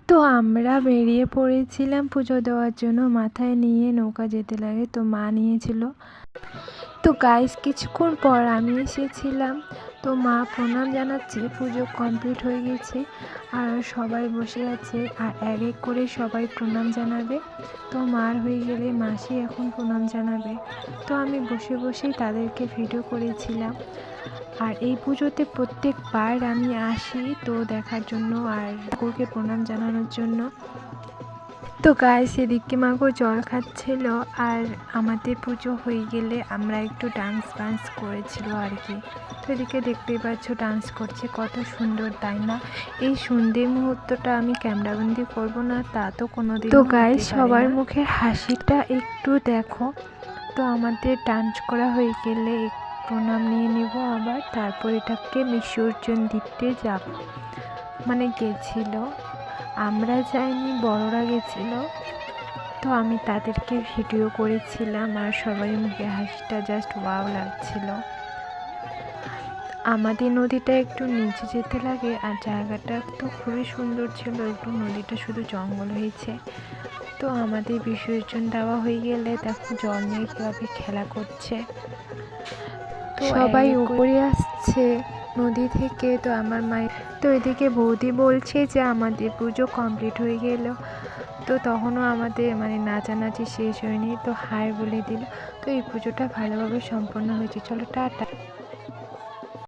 তো আমরা বেরিয়ে পড়েছিলাম পুজো দেওয়ার জন্য। মাথায় নিয়ে নৌকা যেতে লাগে, তো মা নিয়েছিল। তো গাইস কিছুক্ষণ পর আমি এসেছিলাম। তো মা প্রণাম জানাচ্ছে, পুজো কমপ্লিট হয়ে গেছে আর সবাই বসে আছে আর এক এক করে সবাই প্রণাম জানাবে। তো মার হয়ে গেলে মাসি এখন প্রণাম জানাবে। তো আমি বসে বসেই তাদেরকে ভিডিও করেছিলাম। আর এই পুজোতে প্রত্যেকবার আমি আসি তো দেখার জন্য আর ঠাকুরকে প্রণাম জানানোর জন্য। তো গাইস এদিকে মাগো জল খাচ্ছিল আর আমাদের পুজো হয়ে গেলে আমরা একটু ডান্স করেছিল আর কি। তো এদিকে দেখতেই পাচ্ছ ডান্স করছে, কত সুন্দর তাই না? এই সন্ধ্যের মুহূর্তটা আমি ক্যামেরাবন্দি করব না তা তো কোনোদিন। তো গাইস সবার মুখের হাসিটা একটু দেখো। তো আমাদের ডান্স করা হয়ে গেলে প্রণাম নিয়ে নেব আবার, তারপর এটাকে বিসর্জন দিতে যাব। মানে গেছিল, আমরা যাইনি, বড়রা গেছিল। তো আমি তাদেরকে ভিডিও করেছিলাম আর সবাই মুখে হাসিটা জাস্ট ওয়াও লাগছিল। আমাদের নদীটা একটু নিচে যেতে লাগে আর জায়গাটা তো খুবই সুন্দর ছিল, একটু নদীটা শুধু জঙ্গল হয়েছে। তো আমাদের বিসর্জন দেওয়া হয়ে গেলে দেখো জল নিয়ে কীভাবে খেলা করছে। তো সবাই উপরে আসছে নদী থেকে। তো আমার মায়ের তো এদিকে বৌদি বলছে যে আমাদের পুজো কমপ্লিট হয়ে গেল। তো তখনও আমাদের নাচানাচি শেষ হয়নি, তো হাই বলে দিল। তো এই পুজোটা ভালোভাবে সম্পন্ন হয়েছে। চলো টাটা।